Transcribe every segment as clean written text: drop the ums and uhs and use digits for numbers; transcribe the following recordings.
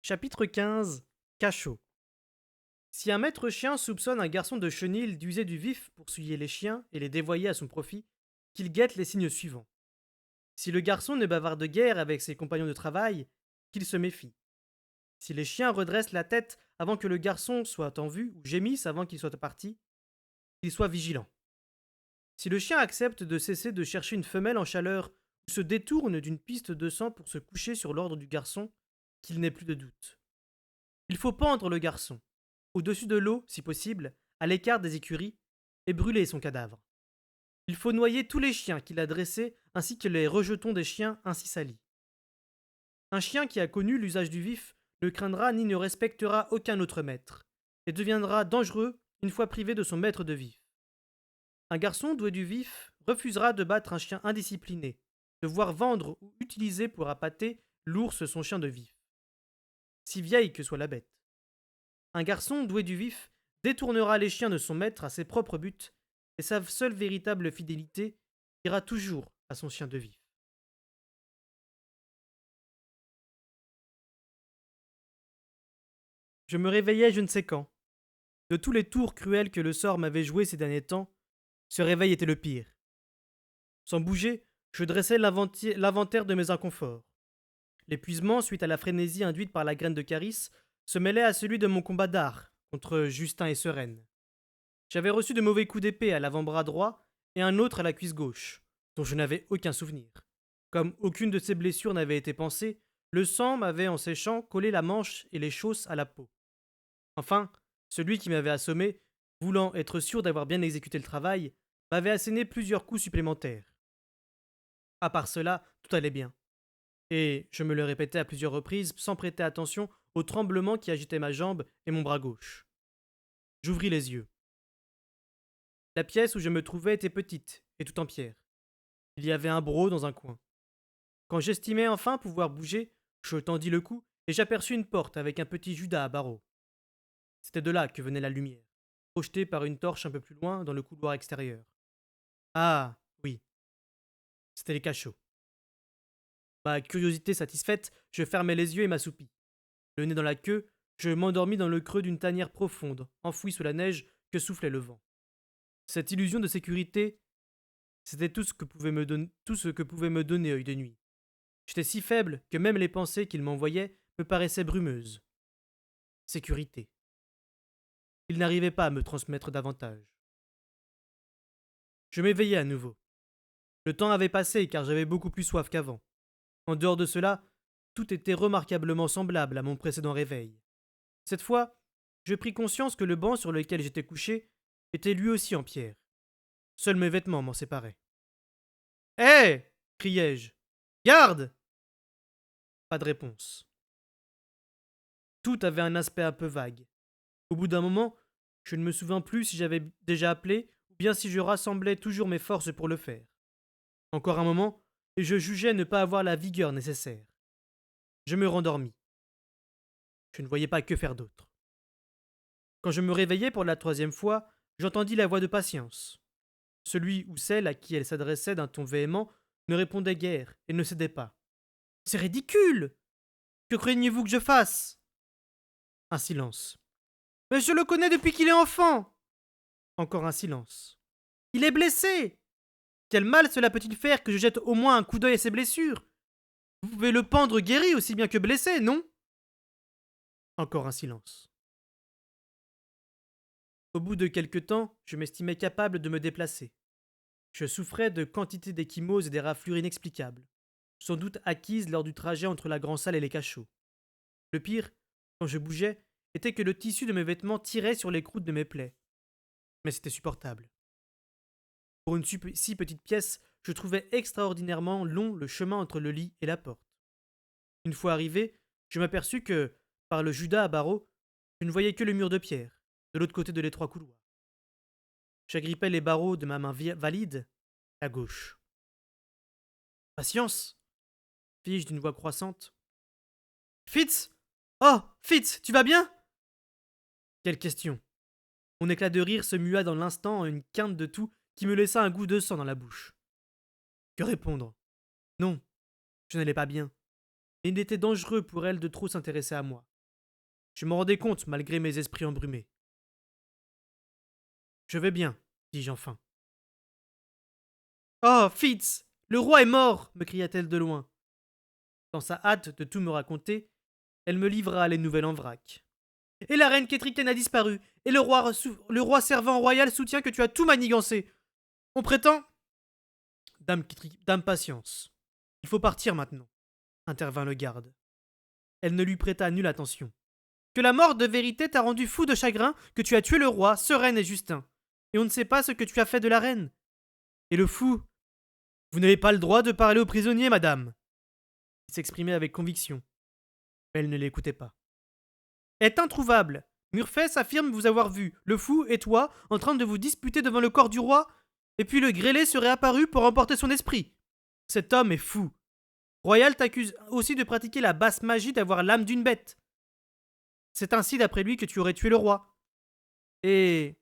Chapitre 15. Cachot. Si un maître chien soupçonne un garçon de chenil d'user du vif pour souiller les chiens et les dévoyer à son profit, qu'il guette les signes suivants. Si le garçon ne bavarde guère avec ses compagnons de travail, qu'il se méfie. Si les chiens redressent la tête avant que le garçon soit en vue ou gémissent avant qu'il soit parti, qu'il soit vigilant. Si le chien accepte de cesser de chercher une femelle en chaleur ou se détourne d'une piste de sang pour se coucher sur l'ordre du garçon, qu'il n'ait plus de doute. Il faut pendre le garçon, au-dessus de l'eau, si possible, à l'écart des écuries, et brûler son cadavre. Il faut noyer tous les chiens qu'il a dressés, ainsi que les rejetons des chiens ainsi salis. Un chien qui a connu l'usage du vif ne craindra ni ne respectera aucun autre maître, et deviendra dangereux une fois privé de son maître de vif. Un garçon doué du vif refusera de battre un chien indiscipliné, de voir vendre ou utiliser pour appâter l'ours son chien de vif, si vieille que soit la bête. Un garçon doué du vif détournera les chiens de son maître à ses propres buts, et sa seule véritable fidélité ira toujours à son chien de vif. Je me réveillais je ne sais quand. De tous les tours cruels que le sort m'avait joués ces derniers temps, ce réveil était le pire. Sans bouger, je dressais l'inventaire de mes inconforts. L'épuisement, suite à la frénésie induite par la graine de Caris, se mêlait à celui de mon combat d'art contre Justin et Sereine. J'avais reçu de mauvais coups d'épée à l'avant-bras droit et un autre à la cuisse gauche, dont je n'avais aucun souvenir. Comme aucune de ces blessures n'avait été pansée, le sang m'avait en séchant collé la manche et les chausses à la peau. Enfin, celui qui m'avait assommé, voulant être sûr d'avoir bien exécuté le travail, m'avait asséné plusieurs coups supplémentaires. À part cela, tout allait bien. Et je me le répétais à plusieurs reprises sans prêter attention au tremblement qui agitait ma jambe et mon bras gauche. J'ouvris les yeux. La pièce où je me trouvais était petite et tout en pierre. Il y avait un broc dans un coin. Quand j'estimais enfin pouvoir bouger, je tendis le cou et j'aperçus une porte avec un petit Judas à barreaux. C'était de là que venait la lumière, projetée par une torche un peu plus loin dans le couloir extérieur. Ah, oui, c'était les cachots. Ma curiosité satisfaite, je fermai les yeux et m'assoupis. Le nez dans la queue, je m'endormis dans le creux d'une tanière profonde, enfouie sous la neige que soufflait le vent. Cette illusion de sécurité, c'était tout ce que pouvait me donner œil de nuit. J'étais si faible que même les pensées qu'il m'envoyait me paraissaient brumeuses. Sécurité. Il n'arrivait pas à me transmettre davantage. Je m'éveillai à nouveau. Le temps avait passé car j'avais beaucoup plus soif qu'avant. En dehors de cela, tout était remarquablement semblable à mon précédent réveil. Cette fois, je pris conscience que le banc sur lequel j'étais couché était lui aussi en pierre. Seuls mes vêtements m'en séparaient. Hé criai-je. Garde. Pas de réponse. Tout avait un aspect un peu vague. Au bout d'un moment, je ne me souviens plus si j'avais déjà appelé ou bien si je rassemblais toujours mes forces pour le faire. Encore un moment, et je jugeais ne pas avoir la vigueur nécessaire. Je me rendormis. Je ne voyais pas que faire d'autre. Quand je me réveillai pour la troisième fois, j'entendis la voix de Patience. Celui ou celle à qui elle s'adressait d'un ton véhément ne répondait guère et ne cédait pas. C'est ridicule. Que craignez-vous que je fasse? Un silence. Mais je le connais depuis qu'il est enfant. Encore un silence. Il est blessé. Quel mal cela peut-il faire que je jette au moins un coup d'œil à ses blessures? Vous pouvez le pendre guéri aussi bien que blessé, non? Encore un silence. Au bout de quelque temps, je m'estimais capable de me déplacer. Je souffrais de quantité d'échymoses et des raflures inexplicables, sans doute acquises lors du trajet entre la grande salle et les cachots. Le pire, quand je bougeais, était que le tissu de mes vêtements tirait sur les croûtes de mes plaies. Mais c'était supportable. Pour une si petite pièce, je trouvais extraordinairement long le chemin entre le lit et la porte. Une fois arrivé, je m'aperçus que, par le Judas à barreaux, je ne voyais que le mur de pierre, de l'autre côté de l'étroit couloir. J'agrippais les barreaux de ma main valide, à gauche. Patience, fis-je d'une voix croissante. Fitz. Oh, Fitz, tu vas bien? Quelle question. Mon éclat de rire se mua dans l'instant en une quinte de toux qui me laissa un goût de sang dans la bouche. Que répondre? Non, je n'allais pas bien. Et il était dangereux pour elle de trop s'intéresser à moi. Je m'en rendais compte malgré mes esprits embrumés. Je vais bien, dis-je enfin. Oh, Fitz, le roi est mort, me cria-t-elle de loin. Dans sa hâte de tout me raconter, elle me livra les nouvelles en vrac. Et la reine Kétriken a disparu, et le roi servant royal soutient que tu as tout manigancé. On prétend. Dame patience. Il faut partir maintenant, intervint le garde. Elle ne lui prêta nulle attention. Que la mort de vérité t'a rendu fou de chagrin, que tu as tué le roi, Sereine et Justin. Et on ne sait pas ce que tu as fait de la reine. Et le fou. Vous n'avez pas le droit de parler aux prisonniers, madame. Il s'exprimait avec conviction. Mais elle ne l'écoutait pas. Est introuvable. Murfess affirme vous avoir vu, le fou et toi, en train de vous disputer devant le corps du roi, et puis le grêlé serait apparu pour emporter son esprit. Cet homme est fou. Royal t'accuse aussi de pratiquer la basse magie d'avoir l'âme d'une bête. C'est ainsi d'après lui que tu aurais tué le roi. Et...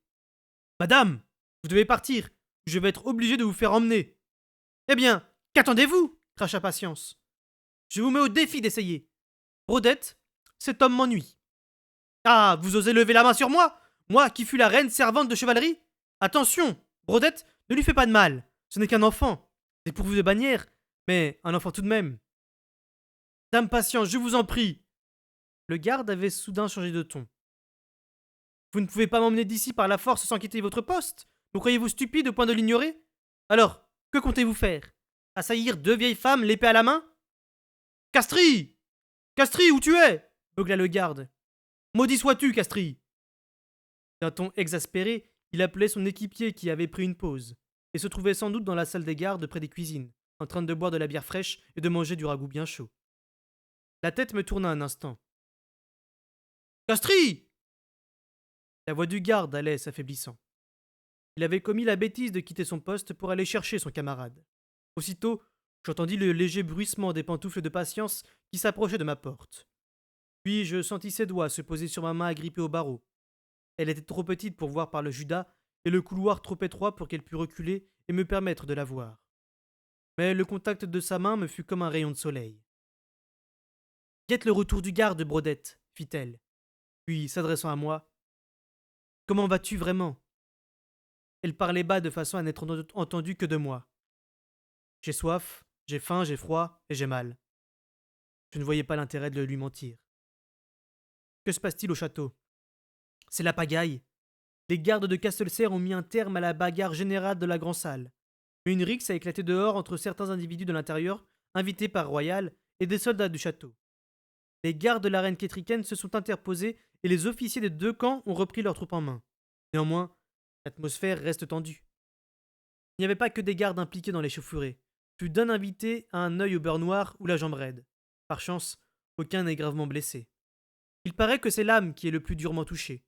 Madame, vous devez partir. Je vais être obligé de vous faire emmener. Eh bien, qu'attendez-vous cracha Patience. Je vous mets au défi d'essayer. Brodette, cet homme m'ennuie. Ah, vous osez lever la main sur moi? Moi qui fus la reine servante de chevalerie? Attention, Brodette, ne lui fais pas de mal. Ce n'est qu'un enfant. C'est pourvu de bannière, mais un enfant tout de même. Dame Patience, je vous en prie. Le garde avait soudain changé de ton. Vous ne pouvez pas m'emmener d'ici par la force sans quitter votre poste? Me croyez-vous stupide au point de l'ignorer? Alors, que comptez-vous faire? Assaillir deux vieilles femmes, l'épée à la main? Castries! Castries, où tu es? beugla le garde. Maudit sois-tu, Castries! D'un ton exaspéré, il appelait son équipier qui avait pris une pause, et se trouvait sans doute dans la salle des gardes près des cuisines, en train de boire de la bière fraîche et de manger du ragoût bien chaud. La tête me tourna un instant. Castries! La voix du garde allait s'affaiblissant. Il avait commis la bêtise de quitter son poste pour aller chercher son camarade. Aussitôt, j'entendis le léger bruissement des pantoufles de Patience qui s'approchaient de ma porte. Puis je sentis ses doigts se poser sur ma main agrippée au barreau. Elle était trop petite pour voir par le judas, et le couloir trop étroit pour qu'elle pût reculer et me permettre de la voir. Mais le contact de sa main me fut comme un rayon de soleil. Guette le retour du garde, Brodette, fit-elle. Puis, s'adressant à moi, comment vas-tu vraiment? Elle parlait bas de façon à n'être entendue que de moi. J'ai soif, j'ai faim, j'ai froid et j'ai mal. Je ne voyais pas l'intérêt de lui mentir. Que se passe-t-il au château? C'est la pagaille. Les gardes de Castelcerre ont mis un terme à la bagarre générale de la grande salle. Mais une rixe a éclaté dehors entre certains individus de l'intérieur, invités par Royal, et des soldats du château. Les gardes de la reine Kétriken se sont interposés et les officiers des deux camps ont repris leurs troupes en main. Néanmoins, l'atmosphère reste tendue. Il n'y avait pas que des gardes impliqués dans l'échauffourée. Plus d'un invité a un œil au beurre noir ou la jambe raide. Par chance, aucun n'est gravement blessé. Il paraît que c'est l'âme qui est le plus durement touchée.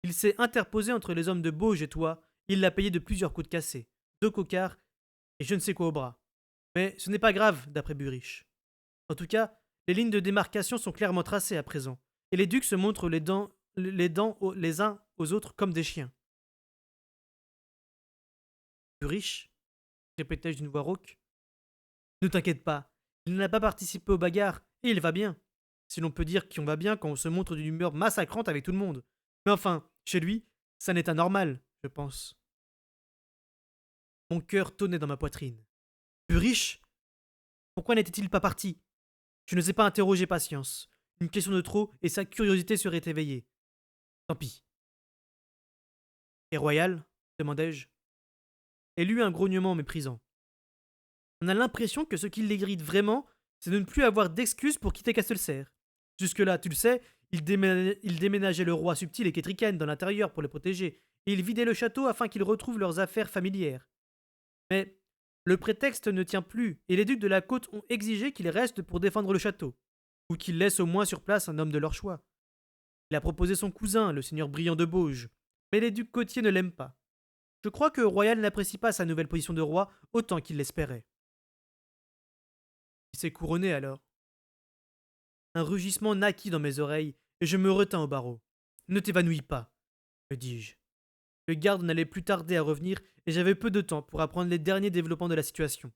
Il s'est interposé entre les hommes de Bauge et toi, il l'a payé de plusieurs coups de cassé, 2 cocards et je ne sais quoi au bras. Mais ce n'est pas grave, d'après Burich. En tout cas, les lignes de démarcation sont clairement tracées à présent, et les ducs se montrent les uns aux autres comme des chiens. Burich, répétai-je d'une voix rauque. Ne t'inquiète pas, il n'a pas participé aux bagarres, et il va bien. Si l'on peut dire qu'on va bien quand on se montre d'une humeur massacrante avec tout le monde. Mais enfin, chez lui, ça n'est anormal, je pense. Mon cœur tonnait dans ma poitrine. Burich? Pourquoi n'était-il pas parti? Je n'osais pas interroger Patience. Une question de trop, et sa curiosité serait éveillée. Tant pis. Et Royal? Demandai-je. Elle eut un grognement méprisant. On a l'impression que ce qui l'irrite vraiment, c'est de ne plus avoir d'excuses pour quitter Castelcerre. Jusque-là, tu le sais, il déménageait le roi subtil et Kétriken dans l'intérieur pour les protéger, et il vidait le château afin qu'ils retrouvent leurs affaires familières. Mais le prétexte ne tient plus, et les ducs de la côte ont exigé qu'ils restent pour défendre le château, ou qu'ils laissent au moins sur place un homme de leur choix. Il a proposé son cousin, le seigneur Brillant de Bauge, mais les ducs côtiers ne l'aiment pas. Je crois que Royal n'apprécie pas sa nouvelle position de roi autant qu'il l'espérait. Il s'est couronné alors. Un rugissement naquit dans mes oreilles, et je me retins au barreau. Ne t'évanouis pas, me dis-je. Le garde n'allait plus tarder à revenir, et j'avais peu de temps pour apprendre les derniers développements de la situation.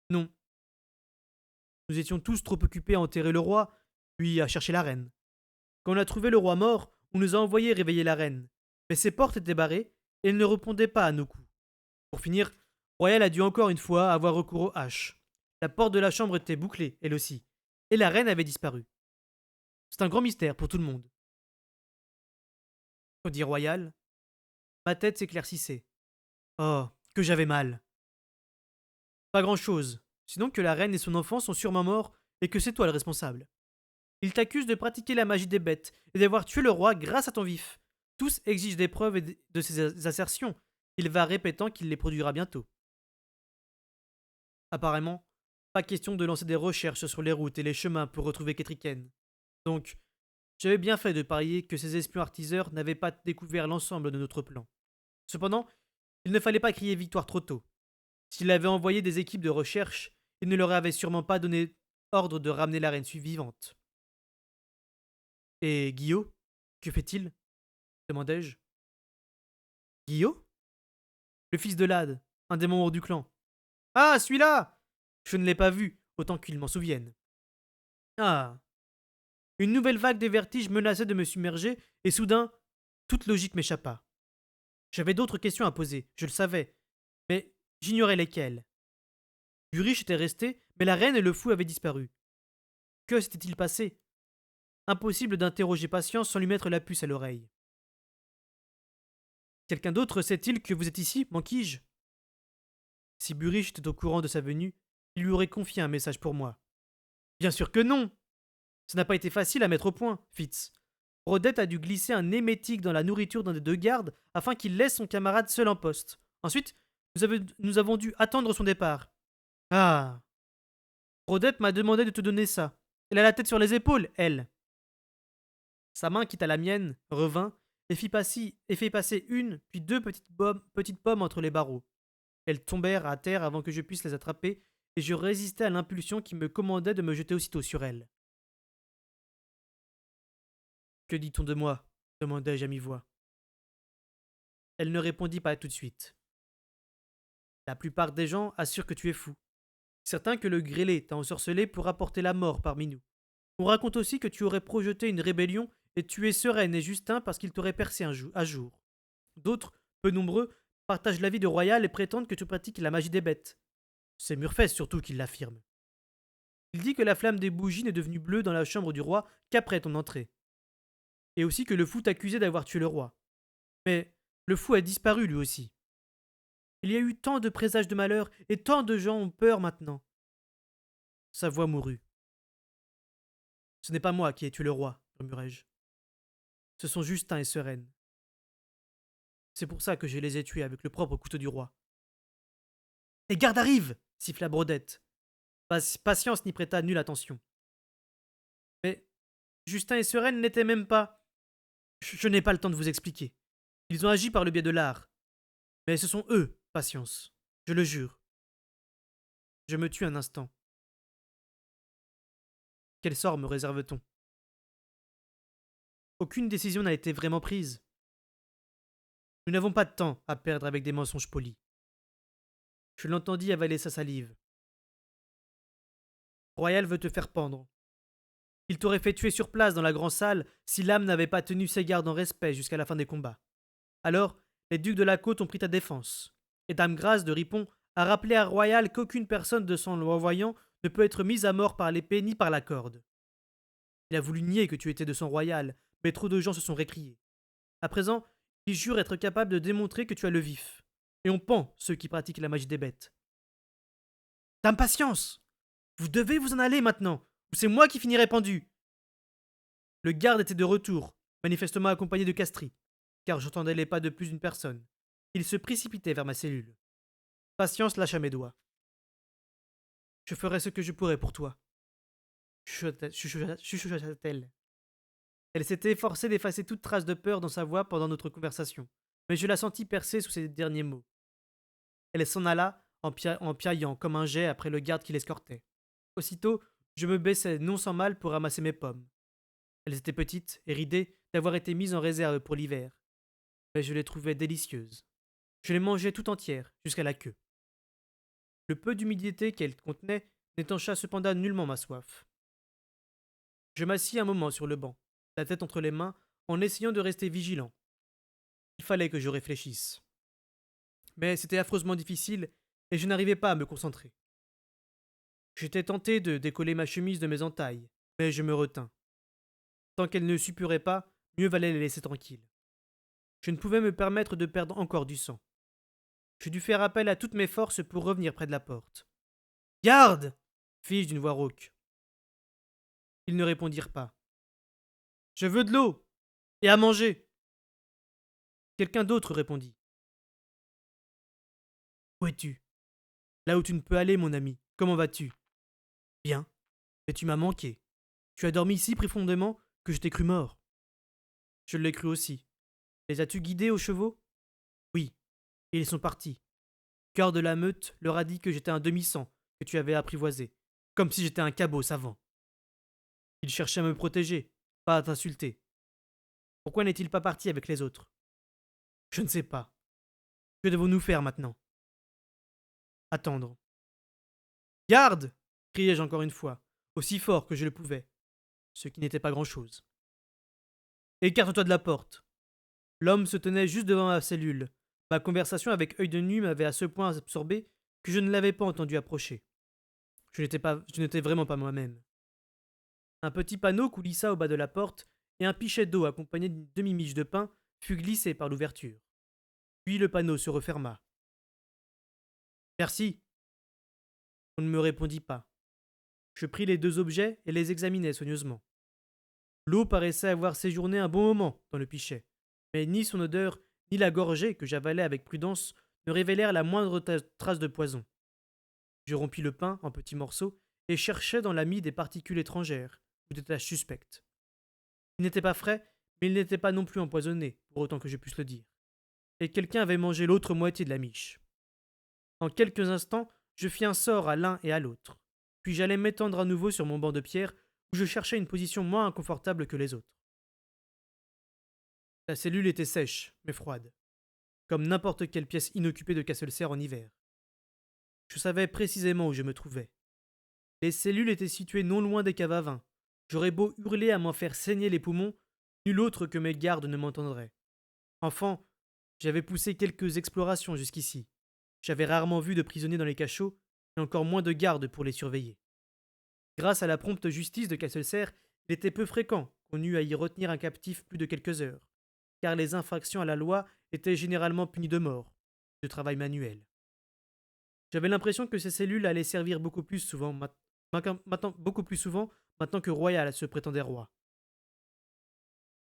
Non. Nous étions tous trop occupés à enterrer le roi, puis à chercher la reine. Quand on a trouvé le roi mort, on nous a envoyé réveiller la reine. Mais ses portes étaient barrées et elle ne répondait pas à nos coups. Pour finir, Royal a dû encore une fois avoir recours aux haches. La porte de la chambre était bouclée, elle aussi, et la reine avait disparu. C'est un grand mystère pour tout le monde. Quand dit Royal, ma tête s'éclaircissait. Oh, que j'avais mal. Pas grand-chose, sinon que la reine et son enfant sont sûrement morts et que c'est toi le responsable. Ils t'accusent de pratiquer la magie des bêtes et d'avoir tué le roi grâce à ton vif. Tous exigent des preuves et de ces assertions. Il va répétant qu'il les produira bientôt. Apparemment, pas question de lancer des recherches sur les routes et les chemins pour retrouver Ketriken. Donc, j'avais bien fait de parier que ces espions artiseurs n'avaient pas découvert l'ensemble de notre plan. Cependant, il ne fallait pas crier victoire trop tôt. S'il avait envoyé des équipes de recherche, il ne leur avait sûrement pas donné ordre de ramener la reine vivante. Et Guillaume, que fait-il demandai-je. Guillaume? Le fils de Lad, un des membres du clan. Ah, celui-là! Je ne l'ai pas vu, autant qu'il m'en souvienne. Ah. Une nouvelle vague de vertige menaçait de me submerger, et soudain, toute logique m'échappa. J'avais d'autres questions à poser, je le savais, mais j'ignorais lesquelles. Burich était resté, mais la reine et le fou avaient disparu. Que s'était-il passé? Impossible d'interroger Patience sans lui mettre la puce à l'oreille. Quelqu'un d'autre sait-il que vous êtes ici, manquis-je? Si Burich était au courant de sa venue, il lui aurait confié un message pour moi. Bien sûr que non! Ça n'a pas été facile à mettre au point, Fitz. Brodette a dû glisser un émétique dans la nourriture d'un des deux gardes afin qu'il laisse son camarade seul en poste. Ensuite, nous avons dû attendre son départ. Ah! Brodette m'a demandé de te donner ça. Elle a la tête sur les épaules, elle. Sa main quitta la mienne, revint, et fit passer une, puis deux petites pommes entre les barreaux. Elles tombèrent à terre avant que je puisse les attraper, et je résistai à l'impulsion qui me commandait de me jeter aussitôt sur elles. Que dit-on de moi demandai-je à mi-voix. Elle ne répondit pas tout de suite. La plupart des gens assurent que tu es fou. Certains que le grêlé t'a ensorcelé pour apporter la mort parmi nous. On raconte aussi que tu aurais projeté une rébellion et tué Sereine et Justin parce qu'ils t'auraient percé à jour. D'autres, peu nombreux, partagent l'avis de Royal et prétendent que tu pratiques la magie des bêtes. C'est Murfès surtout qui l'affirme. Il dit que la flamme des bougies n'est devenue bleue dans la chambre du roi qu'après ton entrée. Et aussi que le fou t'accusait d'avoir tué le roi. Mais le fou a disparu lui aussi. Il y a eu tant de présages de malheur et tant de gens ont peur maintenant. Sa voix mourut. Ce n'est pas moi qui ai tué le roi, murmurai-je. Ce sont Justin et Sereine. C'est pour ça que je les ai tués avec le propre couteau du roi. Les gardes arrivent siffla Brodette. Patience n'y prêta nulle attention. Mais Justin et Sereine n'étaient même pas. Je n'ai pas le temps de vous expliquer. Ils ont agi par le biais de l'art. Mais ce sont eux, Patience. Je le jure. Je me tue un instant. Quel sort me réserve-t-on? Aucune décision n'a été vraiment prise. Nous n'avons pas de temps à perdre avec des mensonges polis. Je l'entendis avaler sa salive. Royal veut te faire pendre. Il t'aurait fait tuer sur place dans la grande salle si l'âme n'avait pas tenu ses gardes en respect jusqu'à la fin des combats. Alors, les ducs de la côte ont pris ta défense. Et Dame Grâce de Ripon a rappelé à Royal qu'aucune personne de son voyant ne peut être mise à mort par l'épée ni par la corde. Il a voulu nier que tu étais de sang royal, mais trop de gens se sont récriés. À présent, il jure être capable de démontrer que tu as le vif. Et on pend ceux qui pratiquent la magie des bêtes. Dame Patience! Vous devez vous en aller maintenant, ou c'est moi qui finirai pendu. Le garde était de retour, manifestement accompagné de Castries, car j'entendais les pas de plus d'une personne. Il se précipitait vers ma cellule. Patience lâcha mes doigts. Je ferai ce que je pourrai pour toi, chuchota-t-elle. Elle s'était efforcée d'effacer toute trace de peur dans sa voix pendant notre conversation, mais je la sentis percer sous ces derniers mots. Elle s'en alla en piaillant comme un jet après le garde qui l'escortait. Aussitôt, je me baissai non sans mal pour ramasser mes pommes. Elles étaient petites et ridées d'avoir été mises en réserve pour l'hiver, mais je les trouvais délicieuses. Je les mangeai tout entières, jusqu'à la queue. Le peu d'humidité qu'elles contenaient n'étancha cependant nullement ma soif. Je m'assis un moment sur le banc. la tête entre les mains, en essayant de rester vigilant. Il fallait que je réfléchisse. Mais c'était affreusement difficile et je n'arrivais pas à me concentrer. J'étais tenté de décoller ma chemise de mes entailles, mais je me retins. Tant qu'elle ne suppurait pas, mieux valait les laisser tranquilles. Je ne pouvais me permettre de perdre encore du sang. Je dus faire appel à toutes mes forces pour revenir près de la porte. Garde fis-je d'une voix rauque. Ils ne répondirent pas. Je veux de l'eau et à manger. Quelqu'un d'autre répondit. Où es-tu? Là où tu ne peux aller, mon ami. Comment vas-tu? Bien, mais tu m'as manqué. Tu as dormi si profondément que je t'ai cru mort. Je l'ai cru aussi. Les as-tu guidés aux chevaux? Oui, et ils sont partis. Cœur de la meute leur a dit que j'étais un demi-sang que tu avais apprivoisé, comme si j'étais un cabot savant. Ils cherchaient à me protéger, pas à t'insulter. Pourquoi n'est-il pas parti avec les autres? Je ne sais pas. Que devons-nous faire maintenant? Attendre. Garde! Criai-je encore une fois, aussi fort que je le pouvais, ce qui n'était pas grand-chose. Écarte-toi de la porte. L'homme se tenait juste devant ma cellule. Ma conversation avec œil de nu m'avait à ce point absorbé que je ne l'avais pas entendu approcher. Je n'étais vraiment pas moi-même. Un petit panneau coulissa au bas de la porte et un pichet d'eau accompagné d'une demi-miche de pain fut glissé par l'ouverture. Puis le panneau se referma. Merci. On ne me répondit pas. Je pris les deux objets et les examinai soigneusement. L'eau paraissait avoir séjourné un bon moment dans le pichet, mais ni son odeur ni la gorgée que j'avalais avec prudence ne révélèrent la moindre trace de poison. Je rompis le pain en petits morceaux et cherchai dans la mie des particules étrangères ou des taches suspectes. Il n'était pas frais, mais il n'était pas non plus empoisonné, pour autant que je puisse le dire. Et quelqu'un avait mangé l'autre moitié de la miche. En quelques instants, je fis un sort à l'un et à l'autre. Puis j'allai m'étendre à nouveau sur mon banc de pierre, où je cherchais une position moins inconfortable que les autres. La cellule était sèche, mais froide, comme n'importe quelle pièce inoccupée de Castelcer en hiver. Je savais précisément où je me trouvais. Les cellules étaient situées non loin des caves à vin. J'aurais beau hurler à m'en faire saigner les poumons, nul autre que mes gardes ne m'entendrait. Enfant, j'avais poussé quelques explorations jusqu'ici. J'avais rarement vu de prisonniers dans les cachots, et encore moins de gardes pour les surveiller. Grâce à la prompte justice de Castelcer, il était peu fréquent qu'on eût à y retenir un captif plus de quelques heures, car les infractions à la loi étaient généralement punies de mort, de travail manuel. J'avais l'impression que ces cellules allaient servir beaucoup plus souvent maintenant que Royal se prétendait roi.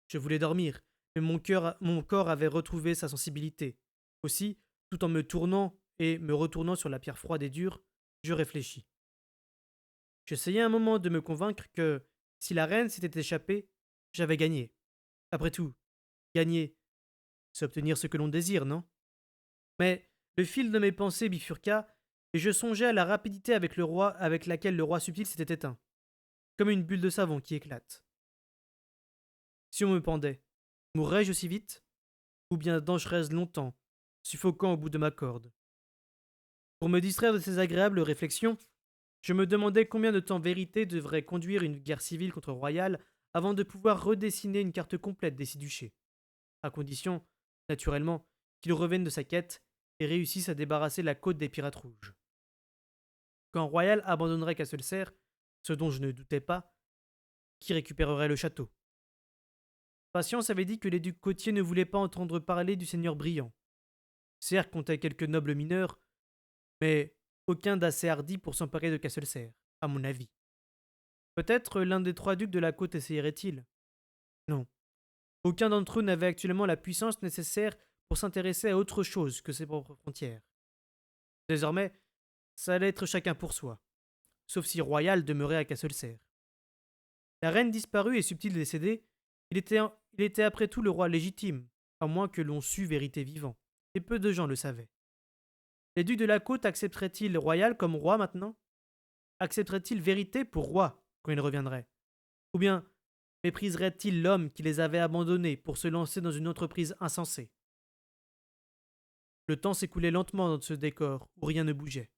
Je voulais dormir, mais mon corps avait retrouvé sa sensibilité. Aussi, tout en me tournant et me retournant sur la pierre froide et dure, je réfléchis. J'essayais un moment de me convaincre que, si la reine s'était échappée, j'avais gagné. Après tout, gagner, c'est obtenir ce que l'on désire, non? Mais le fil de mes pensées bifurqua, et je songeais à la rapidité avec laquelle le roi subtil s'était éteint, comme une bulle de savon qui éclate. Si on me pendait, mourrais-je aussi vite? Ou bien dangerais-je longtemps, suffoquant au bout de ma corde? Pour me distraire de ces agréables réflexions, je me demandais combien de temps vérité devrait conduire une guerre civile contre Royal avant de pouvoir redessiner une carte complète des six duchés, à condition, naturellement, qu'il revienne de sa quête et réussisse à débarrasser la côte des pirates rouges. Quand Royal abandonnerait Castelcer, ce dont je ne doutais pas, qui récupérerait le château? Patience avait dit que les ducs côtiers ne voulaient pas entendre parler du seigneur brillant. Certes, comptaient quelques nobles mineurs, mais aucun d'assez hardi pour s'emparer de Castelcer, à mon avis. Peut-être l'un des trois ducs de la côte essayerait-il. Non. Aucun d'entre eux n'avait actuellement la puissance nécessaire pour s'intéresser à autre chose que ses propres frontières. Désormais, ça allait être chacun pour soi, sauf si Royal demeurait à Castelcer. La reine disparue et Subtil décédé, il était après tout le roi légitime, à moins que l'on sût vérité vivant, et peu de gens le savaient. Les ducs de la côte accepteraient-ils Royal comme roi maintenant? Accepteraient-ils vérité pour roi quand il reviendrait? Ou bien mépriserait-il l'homme qui les avait abandonnés pour se lancer dans une entreprise insensée? Le temps s'écoulait lentement dans ce décor où rien ne bougeait.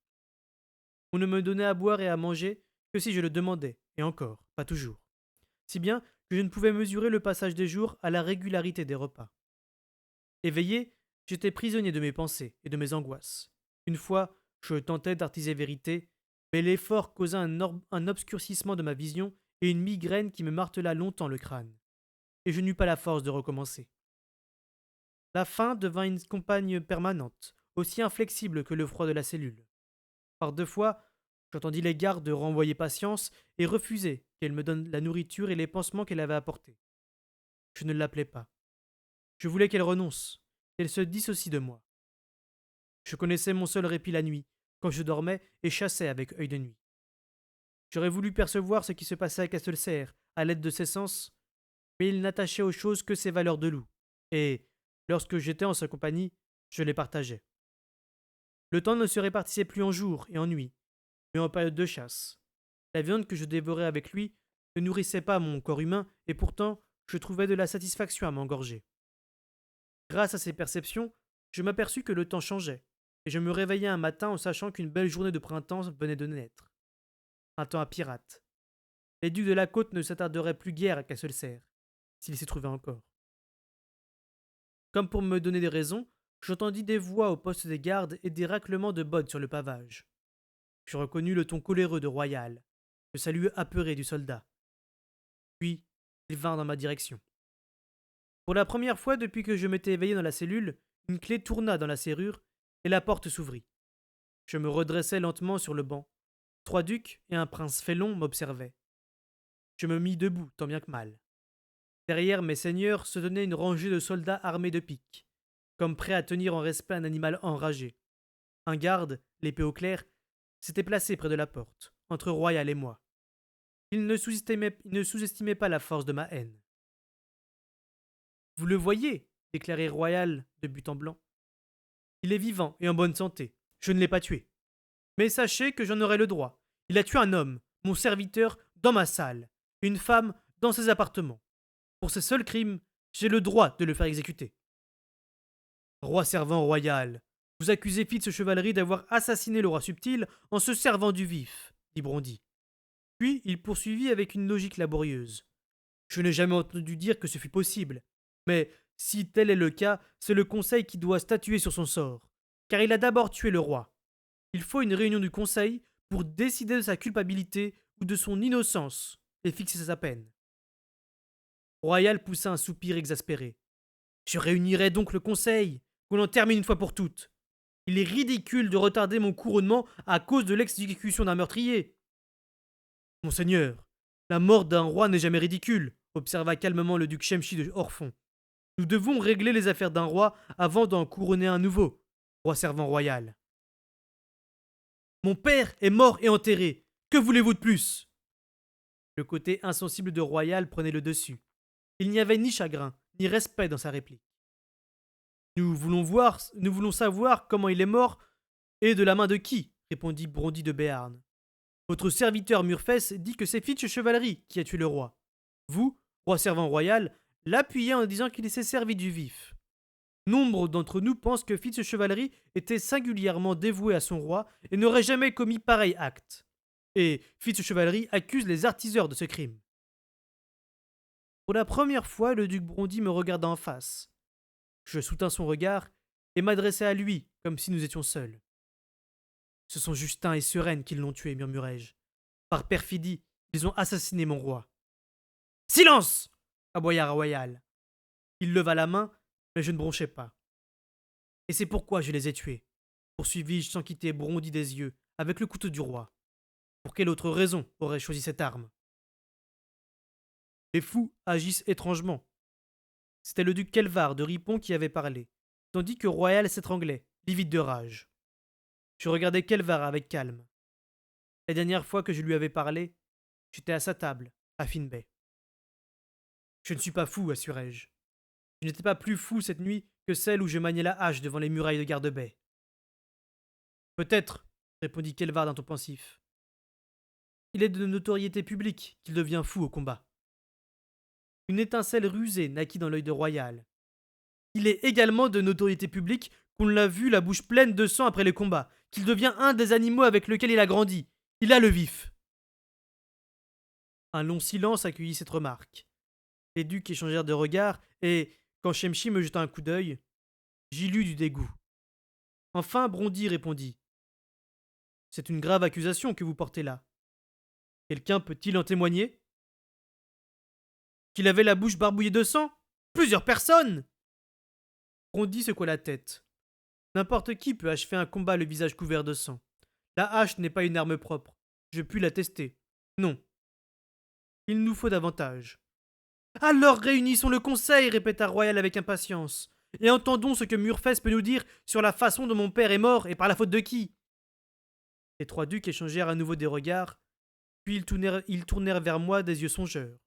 On ne me donnait à boire et à manger que si je le demandais, et encore, pas toujours. Si bien que je ne pouvais mesurer le passage des jours à la régularité des repas. Éveillé, j'étais prisonnier de mes pensées et de mes angoisses. Une fois, je tentais d'artiser vérité, mais l'effort causa un obscurcissement de ma vision et une migraine qui me martela longtemps le crâne. Et je n'eus pas la force de recommencer. La faim devint une compagne permanente, aussi inflexible que le froid de la cellule. Par 2 fois, j'entendis les gardes renvoyer patience et refuser qu'elle me donne la nourriture et les pansements qu'elle avait apportés. Je ne l'appelais pas. Je voulais qu'elle renonce, qu'elle se dissocie de moi. Je connaissais mon seul répit la nuit, quand je dormais et chassais avec œil de nuit. J'aurais voulu percevoir ce qui se passait à Castelcerre, à l'aide de ses sens, mais il n'attachait aux choses que ses valeurs de loup, et, lorsque j'étais en sa compagnie, je les partageais. Le temps ne se répartissait plus en jours et en nuits, mais en période de chasse. La viande que je dévorais avec lui ne nourrissait pas mon corps humain, et pourtant je trouvais de la satisfaction à m'engorger. Grâce à ces perceptions, je m'aperçus que le temps changeait, et je me réveillai un matin en sachant qu'une belle journée de printemps venait de naître. Un temps à pirates. Les ducs de la côte ne s'attarderaient plus guère à Castelcerre, s'il s'y trouvait encore. Comme pour me donner des raisons, j'entendis des voix au poste des gardes et des raclements de bottes sur le pavage. Je reconnus le ton coléreux de Royal, le salut apeuré du soldat. Puis, il vint dans ma direction. Pour la première fois depuis que je m'étais éveillé dans la cellule, une clé tourna dans la serrure et la porte s'ouvrit. Je me redressai lentement sur le banc. 3 ducs et un prince félon m'observaient. Je me mis debout, tant bien que mal. Derrière mes seigneurs se tenait une rangée de soldats armés de piques, comme prêts à tenir en respect un animal enragé. Un garde, l'épée au clair, s'était placé près de la porte, entre Royal et moi. Il ne sous-estimait pas la force de ma haine. Vous le voyez, déclarait Royal de but en blanc. Il est vivant et en bonne santé. Je ne l'ai pas tué. Mais sachez que j'en aurai le droit. Il a tué un homme, mon serviteur, dans ma salle, une femme dans ses appartements. Pour ce seul crime, j'ai le droit de le faire exécuter. Roi servant royal, vous accusez Fitz Chevalerie d'avoir assassiné le roi subtil en se servant du vif, dit Brondy. Puis il poursuivit avec une logique laborieuse. Je n'ai jamais entendu dire que ce fût possible. Mais si tel est le cas, c'est le conseil qui doit statuer sur son sort, car il a d'abord tué le roi. Il faut une réunion du conseil pour décider de sa culpabilité ou de son innocence et fixer sa peine. Royal poussa un soupir exaspéré. Je réunirai donc le conseil, qu'on en termine une fois pour toutes. Il est ridicule de retarder mon couronnement à cause de l'exécution d'un meurtrier. Monseigneur, la mort d'un roi n'est jamais ridicule, observa calmement le duc Shemshi de Orfond. Nous devons régler les affaires d'un roi avant d'en couronner un nouveau, roi servant royal. Mon père est mort et enterré. Que voulez-vous de plus? Le côté insensible de Royal prenait le dessus. Il n'y avait ni chagrin, ni respect dans sa réplique. Nous voulons savoir comment il est mort et de la main de qui, répondit Brondy de Béarn. Votre serviteur Murfess dit que c'est Fitch Chevalerie qui a tué le roi. Vous, roi servant royal, l'appuyez en disant qu'il s'est servi du vif. Nombre d'entre nous pensent que Fitz Chevalerie était singulièrement dévoué à son roi et n'aurait jamais commis pareil acte. Et Fitz Chevalerie accuse les artiseurs de ce crime. Pour la première fois, le duc Brondy me regarda en face. Je soutins son regard et m'adressai à lui comme si nous étions seuls. Ce sont Justin et Suresnes qui l'ont tué, murmurai-je. Par perfidie, ils ont assassiné mon roi. Silence! Aboya Royal. Il leva la main, mais je ne bronchai pas. Et c'est pourquoi je les ai tués, poursuivis-je sans quitter Brondy des yeux, avec le couteau du roi. Pour quelle autre raison aurais-je choisi cette arme? Les fous agissent étrangement. C'était le duc Kelvar de Ripon qui avait parlé, tandis que Royal s'étranglait, livide de rage. Je regardais Kelvar avec calme. La dernière fois que je lui avais parlé, j'étais à sa table, à Finbay. Je ne suis pas fou, assurai-je. Je n'étais pas plus fou cette nuit que celle où je maniais la hache devant les murailles de Garde-Bay. Peut-être, répondit Kelvar d'un ton pensif. Il est de notoriété publique qu'il devient fou au combat. Une étincelle rusée naquit dans l'œil de Royal. Il est également de notoriété publique qu'on l'a vu la bouche pleine de sang après les combats, qu'il devient un des animaux avec lesquels il a grandi. Il a le vif. Un long silence accueillit cette remarque. Les ducs échangèrent de regards, et, quand Shemshi me jeta un coup d'œil, j'y lus du dégoût. Enfin, Brondy répondit. C'est une grave accusation que vous portez là. Quelqu'un peut-il en témoigner? Qu'il avait la bouche barbouillée de sang? Plusieurs personnes! Brondy secoua la tête. N'importe qui peut achever un combat le visage couvert de sang. La hache n'est pas une arme propre. Je puis l'attester. Non. Il nous faut davantage. Alors réunissons le conseil, répéta Royal avec impatience, et entendons ce que Murfès peut nous dire sur la façon dont mon père est mort et par la faute de qui. Les trois ducs échangèrent à nouveau des regards, puis ils tournèrent vers moi des yeux songeurs.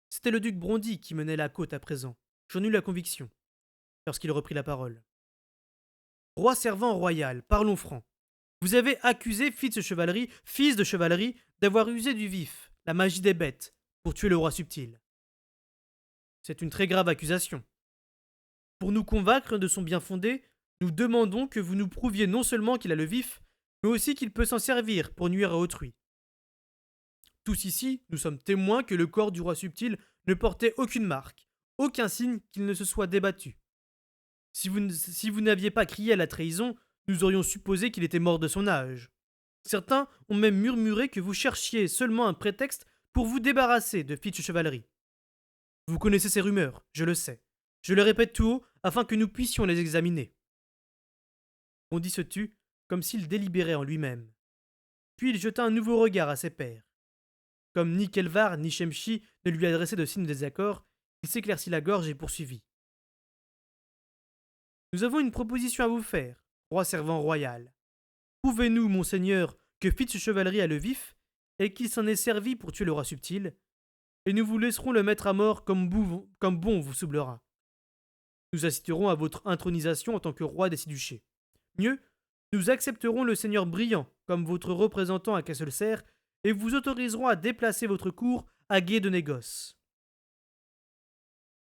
C'était le duc Brondy qui menait la côte à présent. J'en eus la conviction, lorsqu'il reprit la parole. Roi servant royal, parlons franc. Vous avez accusé fils de chevalerie, d'avoir usé du vif, la magie des bêtes, pour tuer le roi subtil. C'est une très grave accusation. Pour nous convaincre de son bien fondé, nous demandons que vous nous prouviez non seulement qu'il a le vif, mais aussi qu'il peut s'en servir pour nuire à autrui. Tous ici, nous sommes témoins que le corps du roi subtil ne portait aucune marque, aucun signe qu'il ne se soit débattu. Si vous n'aviez pas crié à la trahison, nous aurions supposé qu'il était mort de son âge. Certains ont même murmuré que vous cherchiez seulement un prétexte pour vous débarrasser de Fitch Chevalerie. Vous connaissez ces rumeurs, je le sais. Je les répète tout haut afin que nous puissions les examiner. Bondy se tut, comme s'il délibérait en lui-même. Puis il jeta un nouveau regard à ses pairs. Comme ni Kelvar ni Shemshi ne lui adressaient de signes de désaccord, il s'éclaircit la gorge et poursuivit. Nous avons une proposition à vous faire, roi servant royal. Prouvez-nous, monseigneur, que Fitz Chevalerie a le vif, et qu'il s'en est servi pour tuer le roi subtil, et nous vous laisserons le mettre à mort comme bon vous semblera. Nous assisterons à votre intronisation en tant que roi des Six-Duchés. Mieux, nous accepterons le seigneur Brillant comme votre représentant à Castelcerre, et vous autoriserons à déplacer votre cour à Gué de Négoce.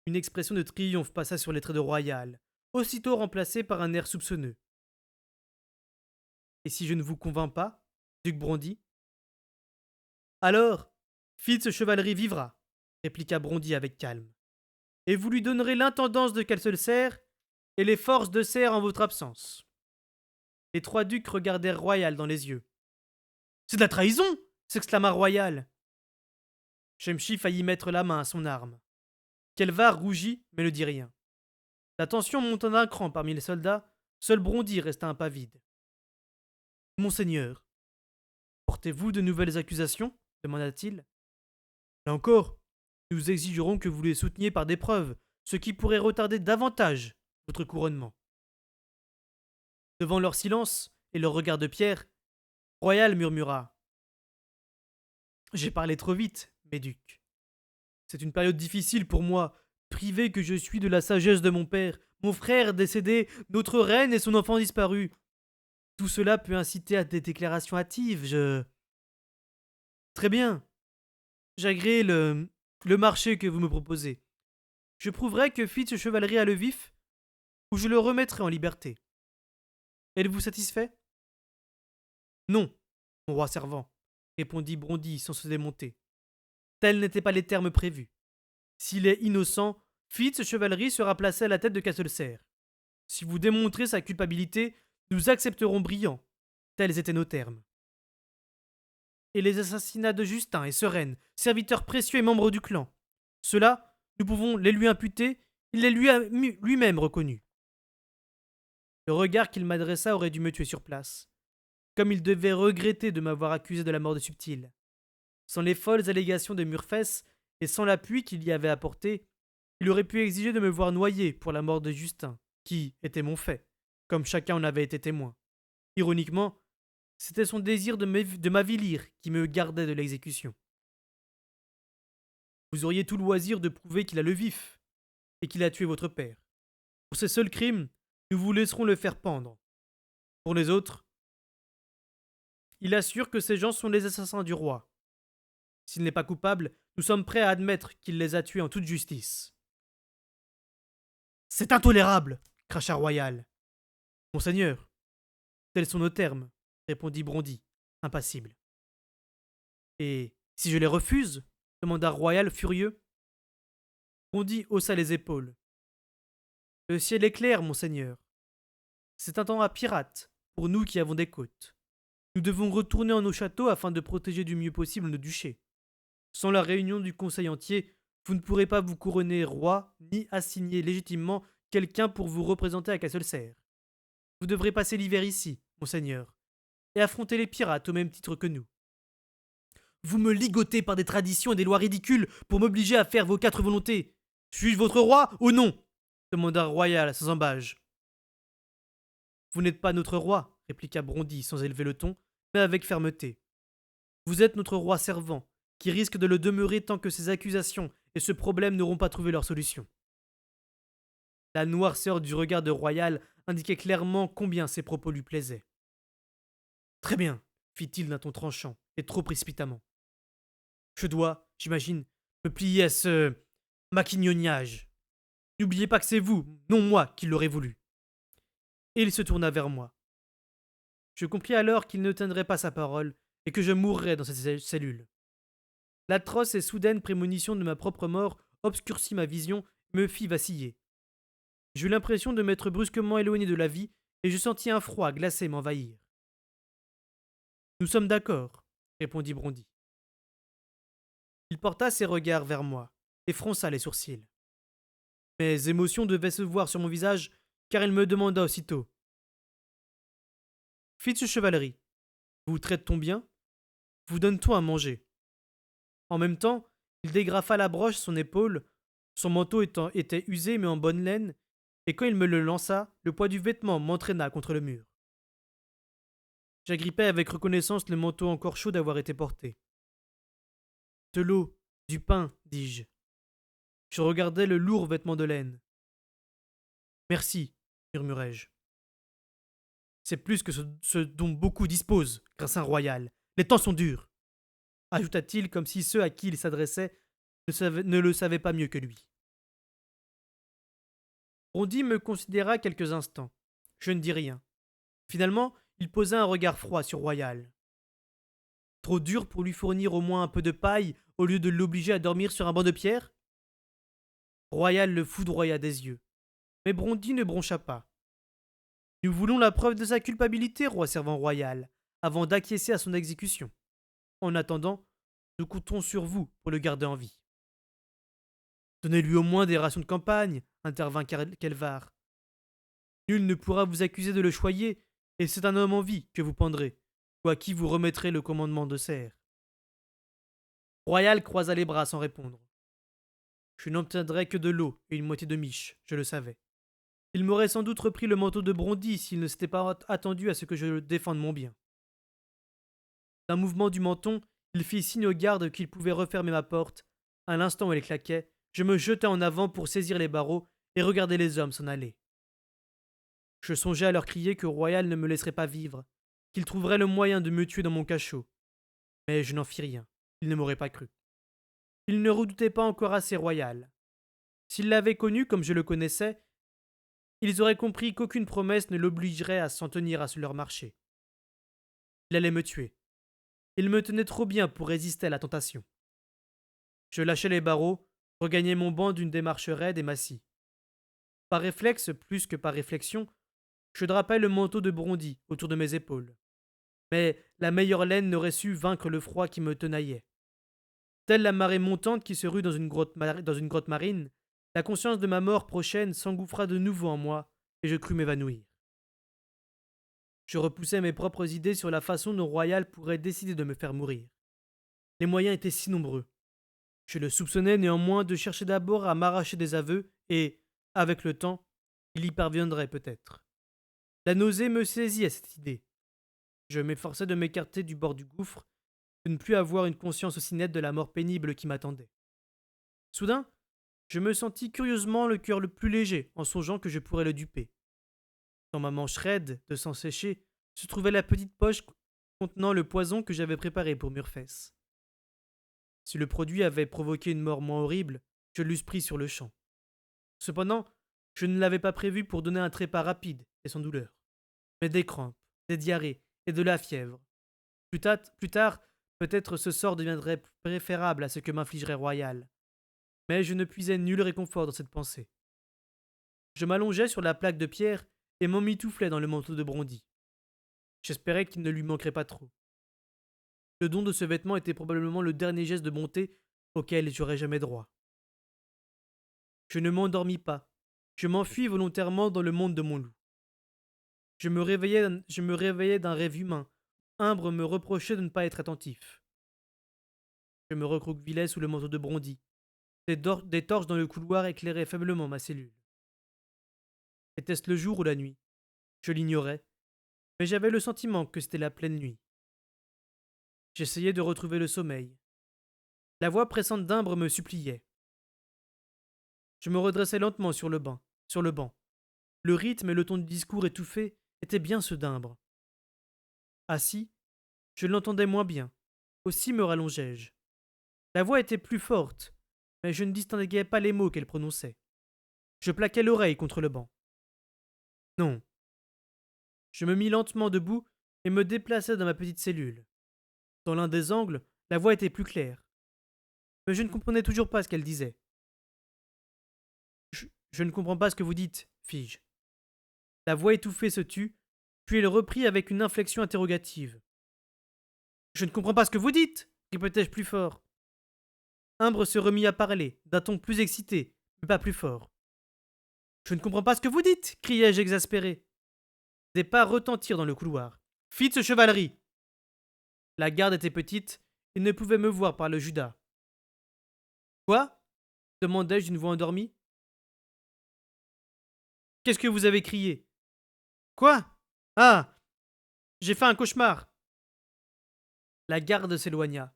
Une expression de triomphe passa sur les traits de Royal, aussitôt remplacée par un air soupçonneux. Et si je ne vous convainc pas, duc Brondy? Alors, Fitz Chevalerie vivra, répliqua Brondy avec calme, et vous lui donnerez l'intendance de Castelcerre et les forces de serre en votre absence. Les trois ducs regardèrent Royal dans les yeux. C'est de la trahison! S'exclama Royal. Shemshi faillit mettre la main à son arme. Kelvar rougit, mais ne dit rien. La tension monta d'un cran parmi les soldats, seul Brondy resta impavide. Monseigneur, portez-vous de nouvelles accusations? Demanda-t-il. Là encore, nous exigerons que vous les souteniez par des preuves, ce qui pourrait retarder davantage votre couronnement. Devant leur silence et leur regard de pierre, Royal murmura. J'ai parlé trop vite, mes ducs. C'est une période difficile pour moi, privé que je suis de la sagesse de mon père, mon frère décédé, notre reine et son enfant disparu. Tout cela peut inciter à des déclarations hâtives, Très bien. J'agrée le marché que vous me proposez. Je prouverai que Fitz Chevalerie a le vif, ou je le remettrai en liberté. Êtes-vous satisfait? Non, mon roi servant, répondit Brondy sans se démonter. Tels n'étaient pas les termes prévus. S'il est innocent, Fitz Chevalerie sera placé à la tête de Castelcerre. Si vous démontrez sa culpabilité, nous accepterons Brillant. Tels étaient nos termes. Et les assassinats de Justin et Sereine, serviteurs précieux et membres du clan. Ceux-là, nous pouvons les lui imputer, il les lui a lui-même reconnus. Le regard qu'il m'adressa aurait dû me tuer sur place. Comme il devait regretter de m'avoir accusé de la mort de Subtil. Sans les folles allégations de Murfès et sans l'appui qu'il y avait apporté, il aurait pu exiger de me voir noyé pour la mort de Justin, qui était mon fait, comme chacun en avait été témoin. Ironiquement, c'était son désir de m'avilir qui me gardait de l'exécution. Vous auriez tout loisir de prouver qu'il a le vif, et qu'il a tué votre père. Pour ces seuls crimes, nous vous laisserons le faire pendre. Pour les autres, il assure que ces gens sont les assassins du roi. S'il n'est pas coupable, nous sommes prêts à admettre qu'il les a tués en toute justice. C'est intolérable, cracha Royal. Monseigneur, tels sont nos termes, répondit Brondy, impassible. Et si je les refuse? Demanda Royal furieux. Bondy haussa les épaules. Le ciel est clair, monseigneur. C'est un temps à pirates, pour nous qui avons des côtes. Nous devons retourner en nos châteaux afin de protéger du mieux possible nos duchés. Sans la réunion du conseil entier, vous ne pourrez pas vous couronner roi, ni assigner légitimement quelqu'un pour vous représenter à Castelserre. Vous devrez passer l'hiver ici, monseigneur, et affronter les pirates au même titre que nous. Vous me ligotez par des traditions et des lois ridicules pour m'obliger à faire vos 4 volontés. Suis-je votre roi ou non demanda Royal sans embâge. Vous n'êtes pas notre roi, répliqua Brondy sans élever le ton, mais avec fermeté. Vous êtes notre roi servant, qui risque de le demeurer tant que ces accusations et ce problème n'auront pas trouvé leur solution. La noirceur du regard de Royal indiquait clairement combien ces propos lui plaisaient. Très bien, fit-il d'un ton tranchant, et trop précipitamment. Je dois, j'imagine, me plier à ce maquignonnage. N'oubliez pas que c'est vous, non moi, qui l'aurez voulu. Et il se tourna vers moi. Je compris alors qu'il ne tiendrait pas sa parole et que je mourrais dans cette cellule. L'atroce et soudaine prémonition de ma propre mort obscurcit ma vision et me fit vaciller. J'eus l'impression de m'être brusquement éloigné de la vie et je sentis un froid glacé m'envahir. Nous sommes d'accord, répondit Brondy. Il porta ses regards vers moi et fronça les sourcils. Mes émotions devaient se voir sur mon visage car il me demanda aussitôt. Chevalerie, vous traite-t-on bien? Vous donne-t-on à manger? En même temps, il dégrafa la broche sur son épaule, son manteau était usé mais en bonne laine, et quand il me le lança, le poids du vêtement m'entraîna contre le mur. J'agrippai avec reconnaissance le manteau encore chaud d'avoir été porté. De l'eau, du pain, dis-je. Je regardai le lourd vêtement de laine. Merci, murmurai-je. C'est plus que ce dont beaucoup disposent, Gracin royal. Les temps sont durs, ajouta-t-il comme si ceux à qui il s'adressait ne le savaient pas mieux que lui. Brondy me considéra quelques instants. Je ne dis rien. Finalement, il posa un regard froid sur Royal. Trop dur pour lui fournir au moins un peu de paille au lieu de l'obliger à dormir sur un banc de pierre? Royal le foudroya des yeux. Mais Brondy ne broncha pas. Nous voulons la preuve de sa culpabilité, roi servant royal, avant d'acquiescer à son exécution. En attendant, nous comptons sur vous pour le garder en vie. Donnez-lui au moins des rations de campagne, intervint Kelvar. Nul ne pourra vous accuser de le choyer, et c'est un homme en vie que vous pendrez, ou à qui vous remettrez le commandement de serre. Royal croisa les bras sans répondre. Je n'obtiendrais que de l'eau et une moitié de miche, je le savais. Il m'aurait sans doute repris le manteau de Brondy s'il ne s'était pas attendu à ce que je défende mon bien. D'un mouvement du menton, il fit signe aux gardes qu'il pouvait refermer ma porte. À l'instant où elle claquait, je me jetai en avant pour saisir les barreaux et regarder les hommes s'en aller. Je songeais à leur crier que Royal ne me laisserait pas vivre, qu'il trouverait le moyen de me tuer dans mon cachot. Mais je n'en fis rien. Il ne m'aurait pas cru. Il ne redoutait pas encore assez Royal. S'ils l'avaient connu comme je le connaissais, ils auraient compris qu'aucune promesse ne l'obligerait à s'en tenir à leur marché. Il allait me tuer. Il me tenait trop bien pour résister à la tentation. Je lâchai les barreaux, regagnai mon banc d'une démarche raide et m'assis. Par réflexe plus que par réflexion, je drapai le manteau de Brondy autour de mes épaules. Mais la meilleure laine n'aurait su vaincre le froid qui me tenaillait. Telle la marée montante qui se rue dans une grotte marine, la conscience de ma mort prochaine s'engouffra de nouveau en moi, et je crus m'évanouir. Je repoussai mes propres idées sur la façon dont Royal pourrait décider de me faire mourir. Les moyens étaient si nombreux. Je le soupçonnais néanmoins de chercher d'abord à m'arracher des aveux, et, avec le temps, il y parviendrait peut-être. La nausée me saisit à cette idée. Je m'efforçai de m'écarter du bord du gouffre, de ne plus avoir une conscience aussi nette de la mort pénible qui m'attendait. Soudain, je me sentis curieusement le cœur le plus léger en songeant que je pourrais le duper. Dans ma manche raide, de sang séché, se trouvait la petite poche contenant le poison que j'avais préparé pour Murfess. Si le produit avait provoqué une mort moins horrible, je l'eusse pris sur le champ. Cependant, je ne l'avais pas prévu pour donner un trépas rapide et sans douleur, mais des crampes, des diarrhées et de la fièvre. Plus tard, peut-être ce sort deviendrait préférable à ce que m'infligerait Royal. Mais je ne puisais nul réconfort dans cette pensée. Je m'allongeais sur la plaque de pierre et m'emmitouflais dans le manteau de Brondy. J'espérais qu'il ne lui manquerait pas trop. Le don de ce vêtement était probablement le dernier geste de bonté auquel j'aurais jamais droit. Je ne m'endormis pas. Je m'enfuis volontairement dans le monde de mon loup. Je me réveillais d'un rêve humain. Umbre me reprochait de ne pas être attentif. Je me recroquevillais sous le manteau de Brondy. Des torches dans le couloir éclairaient faiblement ma cellule. Était-ce le jour ou la nuit? Je l'ignorais, mais j'avais le sentiment que c'était la pleine nuit. J'essayais de retrouver le sommeil. La voix pressante d'Umbre me suppliait. Je me redressai lentement sur le banc. Le rythme et le ton du discours étouffé étaient bien ceux d'Umbre. Assis, je l'entendais moins bien. Aussi me rallongeai-je. La voix était plus forte, mais je ne distinguais pas les mots qu'elle prononçait. Je plaquai l'oreille contre le banc. Non. Je me mis lentement debout et me déplaçai dans ma petite cellule. Dans l'un des angles, la voix était plus claire. Mais je ne comprenais toujours pas ce qu'elle disait. Je ne comprends pas ce que vous dites, fis-je. La voix étouffée se tut, puis elle reprit avec une inflexion interrogative. Je ne comprends pas ce que vous dites, répétai-je plus fort. Umbre se remit à parler, d'un ton plus excité, mais pas plus fort. Je ne comprends pas ce que vous dites, criai-je exaspéré. Des pas retentirent dans le couloir. Fitz chevalerie. La garde était petite et ne pouvait me voir par le judas. Quoi? Demandai-je d'une voix endormie. Qu'est-ce que vous avez crié? Quoi? Ah! J'ai fait un cauchemar. La garde s'éloigna.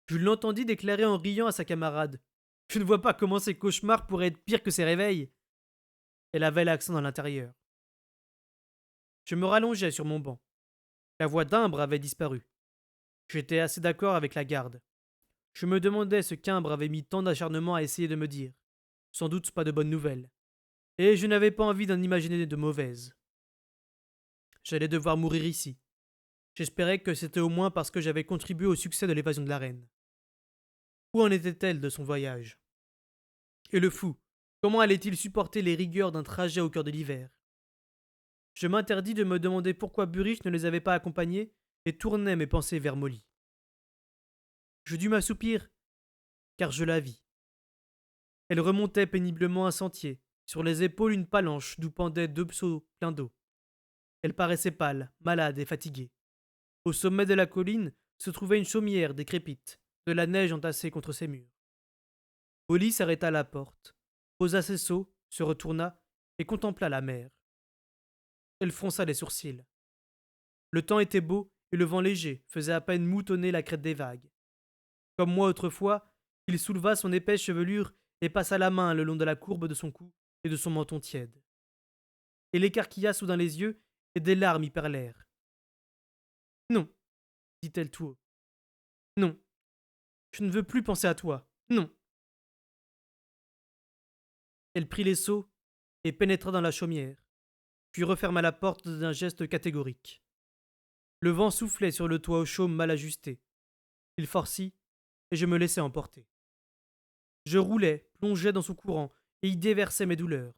Je l'entendis déclarer en riant à sa camarade. Je ne vois pas comment ces cauchemars pourraient être pires que ces réveils. Elle avait l'accent dans l'intérieur. Je me rallongeai sur mon banc. La voix d'Umbre avait disparu. J'étais assez d'accord avec la garde. Je me demandais ce qu'Umbre avait mis tant d'acharnement à essayer de me dire. Sans doute pas de bonnes nouvelles. Et je n'avais pas envie d'en imaginer de mauvaises. J'allais devoir mourir ici. J'espérais que c'était au moins parce que j'avais contribué au succès de l'évasion de la reine. Où en était-elle de son voyage? Et le fou, comment allait-il supporter les rigueurs d'un trajet au cœur de l'hiver? Je m'interdis de me demander pourquoi Burich ne les avait pas accompagnés et tournai mes pensées vers Molly. Je dus m'assoupir, car je la vis. Elle remontait péniblement un sentier, sur les épaules une palanche d'où pendaient 2 seaux pleins d'eau. Elle paraissait pâle, malade et fatiguée. Au sommet de la colline se trouvait une chaumière décrépite, de la neige entassée contre ses murs. Molly s'arrêta à la porte, posa ses seaux, se retourna et contempla la mer. Elle fronça les sourcils. Le temps était beau et le vent léger faisait à peine moutonner la crête des vagues. Comme moi autrefois, il souleva son épaisse chevelure et passa la main le long de la courbe de son cou et de son menton tiède. Elle écarquilla soudain les yeux et des larmes y perlèrent. Non, dit-elle tout haut. Non, je ne veux plus penser à toi. Non. Elle prit les seaux et pénétra dans la chaumière, puis referma la porte d'un geste catégorique. Le vent soufflait sur le toit au chaume mal ajusté. Il forcit, et je me laissai emporter. Je roulais, plongeais dans son courant, et y déversais mes douleurs.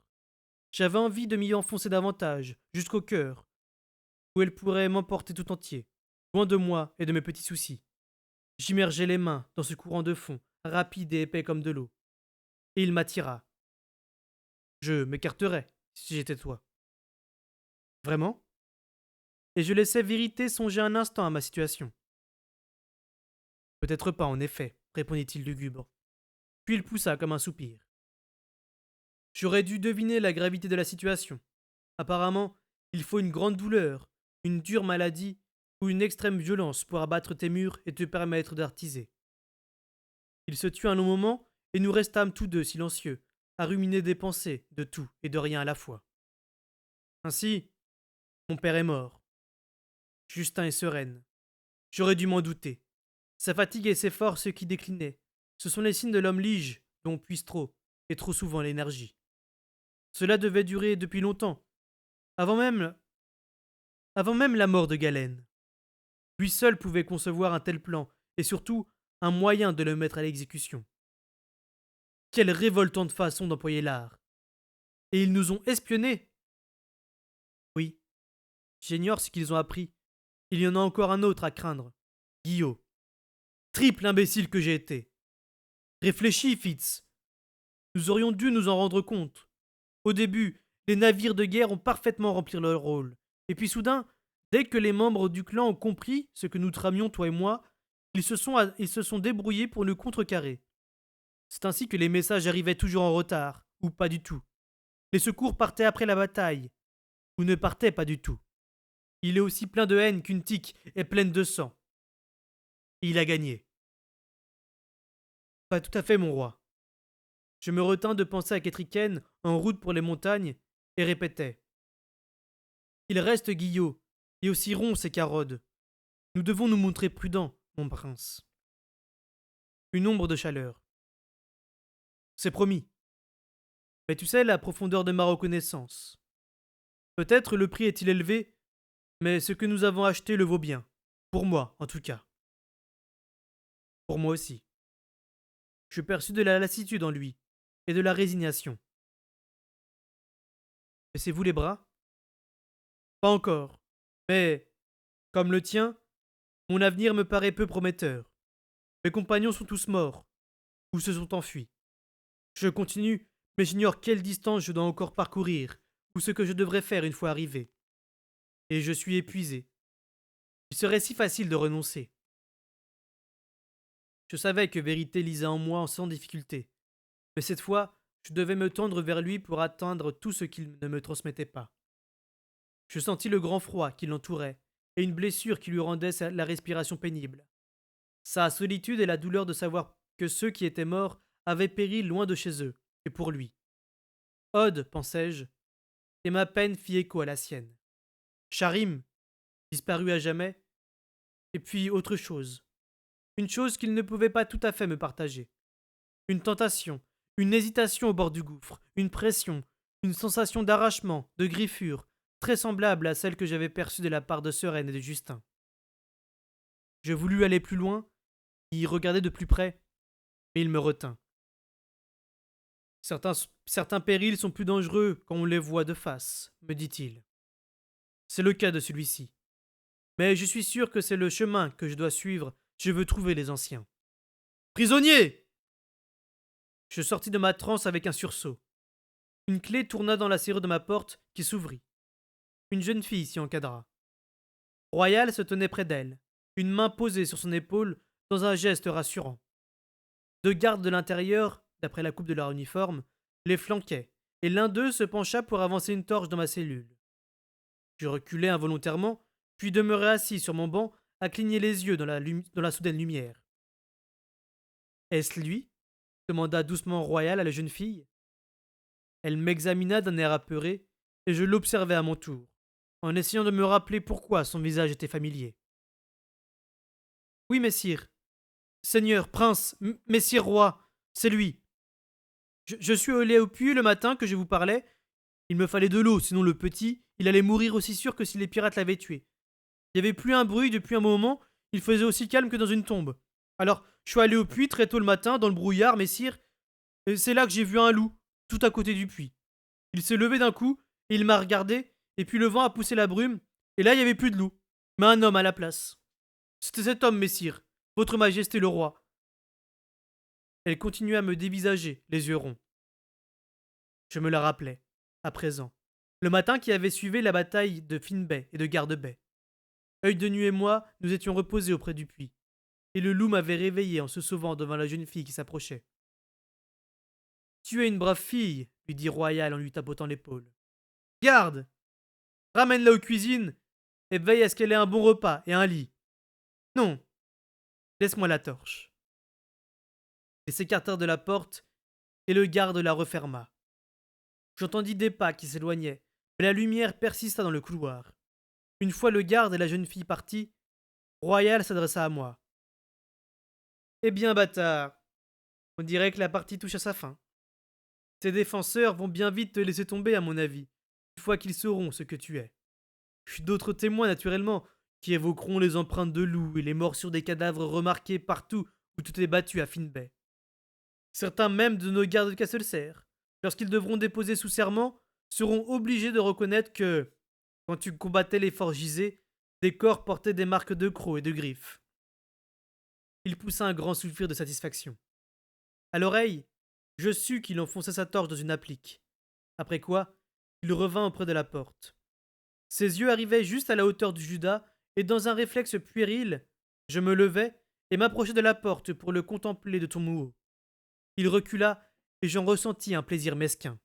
J'avais envie de m'y enfoncer davantage, jusqu'au cœur, où elle pourrait m'emporter tout entier, loin de moi et de mes petits soucis. J'immergeai les mains dans ce courant de fond, rapide et épais comme de l'eau. Et il m'attira. Je m'écarterais, si j'étais toi. Vraiment? Et je laissai Vérité songer un instant à ma situation. Peut-être pas, en effet, répondit-il lugubre. Puis il poussa comme un soupir. J'aurais dû deviner la gravité de la situation. Apparemment, il faut une grande douleur, une dure maladie ou une extrême violence pour abattre tes murs et te permettre d'artiser. Il se tut un long moment et nous restâmes tous deux silencieux, à ruminer des pensées, de tout et de rien à la fois. Ainsi, mon père est mort. Justin est sereine. J'aurais dû m'en douter. Sa fatigue et ses forces qui déclinaient, ce sont les signes de l'homme lige, dont on puise trop, et trop souvent l'énergie. Cela devait durer depuis longtemps, avant même la mort de Galen. Lui seul pouvait concevoir un tel plan, et surtout un moyen de le mettre à l'exécution. Quelle révoltante façon d'employer l'art. Et ils nous ont espionnés. Oui, j'ignore ce qu'ils ont appris. Il y en a encore un autre à craindre. Guillaume. Triple imbécile que j'ai été. Réfléchis, Fitz. Nous aurions dû nous en rendre compte. Au début, les navires de guerre ont parfaitement rempli leur rôle. Et puis soudain, dès que les membres du clan ont compris ce que nous tramions, toi et moi, ils se sont débrouillés pour nous contrecarrer. C'est ainsi que les messages arrivaient toujours en retard, ou pas du tout. Les secours partaient après la bataille, ou ne partaient pas du tout. Il est aussi plein de haine qu'une tique est pleine de sang. Et il a gagné. Pas tout à fait, mon roi. Je me retins de penser à Ketriken en route pour les montagnes et répétais. Il reste Guillot, et aussi ronce et Carode. Nous devons nous montrer prudents, mon prince. Une ombre de chaleur. C'est promis. Mais tu sais la profondeur de ma reconnaissance. Peut-être le prix est-il élevé, mais ce que nous avons acheté le vaut bien. Pour moi, en tout cas. Pour moi aussi. Je perçus de la lassitude en lui, et de la résignation. Baissez-vous les bras? Pas encore. Mais, comme le tien, mon avenir me paraît peu prometteur. Mes compagnons sont tous morts, ou se sont enfuis. Je continue, mais j'ignore quelle distance je dois encore parcourir, ou ce que je devrais faire une fois arrivé. Et je suis épuisé. Il serait si facile de renoncer. Je savais que Vérité lisait en moi sans difficulté, mais cette fois, je devais me tendre vers lui pour atteindre tout ce qu'il ne me transmettait pas. Je sentis le grand froid qui l'entourait, et une blessure qui lui rendait la respiration pénible. Sa solitude et la douleur de savoir que ceux qui étaient morts avaient péri loin de chez eux, et pour lui. Ode, pensai-je, et ma peine fit écho à la sienne. Charim, disparu à jamais, et puis autre chose. Une chose qu'il ne pouvait pas tout à fait me partager. Une tentation, une hésitation au bord du gouffre, une pression, une sensation d'arrachement, de griffure, très semblable à celle que j'avais perçue de la part de Sereine et de Justin. Je voulus aller plus loin, y regarder de plus près, mais il me retint. Certains périls sont plus dangereux quand on les voit de face, me dit-il. C'est le cas de celui-ci. Mais je suis sûr que c'est le chemin que je dois suivre, je veux trouver les anciens. Prisonnier! Je sortis de ma transe avec un sursaut. Une clé tourna dans la serrure de ma porte qui s'ouvrit. Une jeune fille s'y encadra. Royal se tenait près d'elle, une main posée sur son épaule dans un geste rassurant. Deux gardes de l'intérieur, d'après la coupe de leur uniforme, les flanquaient, et l'un d'eux se pencha pour avancer une torche dans ma cellule. Je reculai involontairement, puis demeurai assis sur mon banc à cligner les yeux dans la soudaine lumière. Est-ce lui? Demanda doucement Royal à la jeune fille. Elle m'examina d'un air apeuré, et je l'observai à mon tour, en essayant de me rappeler pourquoi son visage était familier. Oui, messire. Seigneur, prince, messire roi, c'est lui. Je suis allé au puits le matin que je vous parlais. Il me fallait de l'eau, sinon le petit, il allait mourir aussi sûr que si les pirates l'avaient tué. Il n'y avait plus un bruit depuis un moment, il faisait aussi calme que dans une tombe. Alors, je suis allé au puits très tôt le matin, dans le brouillard, messire, et c'est là que j'ai vu un loup, tout à côté du puits. Il s'est levé d'un coup, et il m'a regardé, et puis le vent a poussé la brume, et là il n'y avait plus de loup, mais un homme à la place. C'était cet homme, messire, votre majesté le roi. Elle continuait à me dévisager, les yeux ronds. Je me la rappelais, à présent. Le matin qui avait suivi la bataille de Finbay et de Garde-Bay. Œil de Nuit et moi, nous étions reposés auprès du puits, et le loup m'avait réveillé en se sauvant devant la jeune fille qui s'approchait. Tu es une brave fille, lui dit Royal en lui tapotant l'épaule. Garde! Ramène-la aux cuisines et veille à ce qu'elle ait un bon repas et un lit. Non, laisse-moi la torche. Ils s'écartèrent de la porte et le garde la referma. J'entendis des pas qui s'éloignaient, mais la lumière persista dans le couloir. Une fois le garde et la jeune fille partis, Royal s'adressa à moi. Eh bien, bâtard, on dirait que la partie touche à sa fin. Tes défenseurs vont bien vite te laisser tomber, à mon avis, une fois qu'ils sauront ce que tu es. Puis d'autres témoins, naturellement, qui évoqueront les empreintes de loups et les morsures des cadavres remarquées partout où tu t'es battu à Finbay. Certains même de nos gardes de Castelcer, lorsqu'ils devront déposer sous serment, seront obligés de reconnaître que, quand tu combattais les forgisés, des corps portaient des marques de crocs et de griffes. Il poussa un grand soupir de satisfaction. À l'oreille, je sus qu'il enfonçait sa torche dans une applique. Après quoi, il revint auprès de la porte. Ses yeux arrivaient juste à la hauteur du Judas, et dans un réflexe puéril, je me levai et m'approchai de la porte pour le contempler de ton haut. Il recula, et j'en ressentis un plaisir mesquin.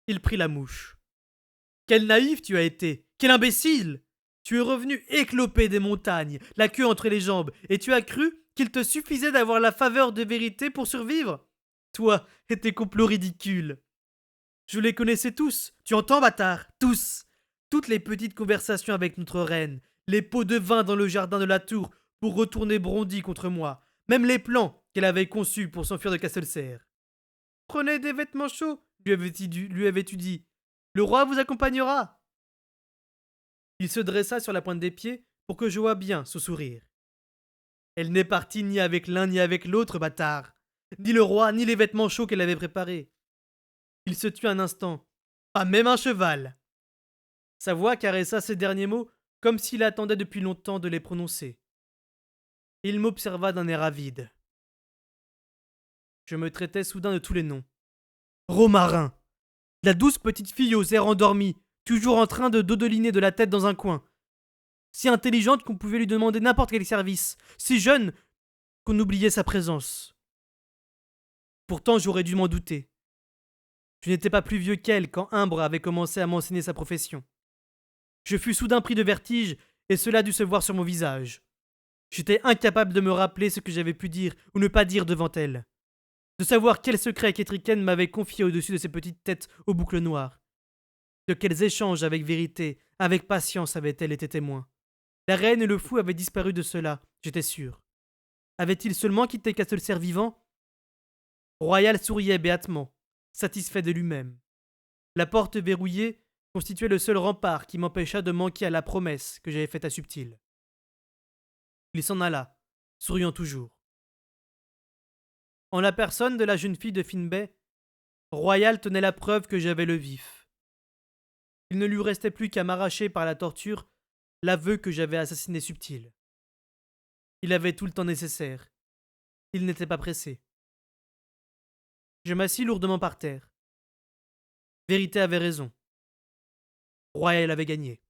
Il prit la mouche. Quel naïf tu as été! Quel imbécile! Tu es revenu éclopé des montagnes, la queue entre les jambes, et tu as cru qu'il te suffisait d'avoir la faveur de vérité pour survivre? Toi et tes complots ridicules! Je les connaissais tous, tu entends, bâtard? Tous! Toutes les petites conversations avec notre reine, les pots de vin dans le jardin de la tour pour retourner Brondy contre moi, même les plans qu'elle avait conçus pour s'enfuir de Castelcer. Prenez des vêtements chauds, lui avais-tu dit. Le roi vous accompagnera. Il se dressa sur la pointe des pieds pour que je voie bien son sourire. Elle n'est partie ni avec l'un ni avec l'autre, bâtard. Ni le roi, ni les vêtements chauds qu'elle avait préparés. Il se tut un instant. Pas même un cheval. Sa voix caressa ces derniers mots comme s'il attendait depuis longtemps de les prononcer. Il m'observa d'un air avide. Je me traitais soudain de tous les noms. Romarin, la douce petite fille aux airs endormis, toujours en train de dodeliner de la tête dans un coin. Si intelligente qu'on pouvait lui demander n'importe quel service, si jeune qu'on oubliait sa présence. Pourtant j'aurais dû m'en douter. Je n'étais pas plus vieux qu'elle quand Imbre avait commencé à m'enseigner sa profession. Je fus soudain pris de vertige, et cela dut se voir sur mon visage. J'étais incapable de me rappeler ce que j'avais pu dire ou ne pas dire devant elle. De savoir quel secret Ketriken m'avait confié au-dessus de ses petites têtes aux boucles noires. De quels échanges avec vérité, avec patience avait-elle été témoin. La reine et le fou avaient disparu de cela, j'étais sûr. Avait-il seulement quitté Castelcer vivant? Royal souriait béatement, satisfait de lui-même. La porte verrouillée constituait le seul rempart qui m'empêcha de manquer à la promesse que j'avais faite à Subtil. Il s'en alla, souriant toujours. En la personne de la jeune fille de Finbay, Royal tenait la preuve que j'avais le vif. Il ne lui restait plus qu'à m'arracher par la torture l'aveu que j'avais assassiné Subtil. Il avait tout le temps nécessaire. Il n'était pas pressé. Je m'assis lourdement par terre. Vérité avait raison. Royal avait gagné.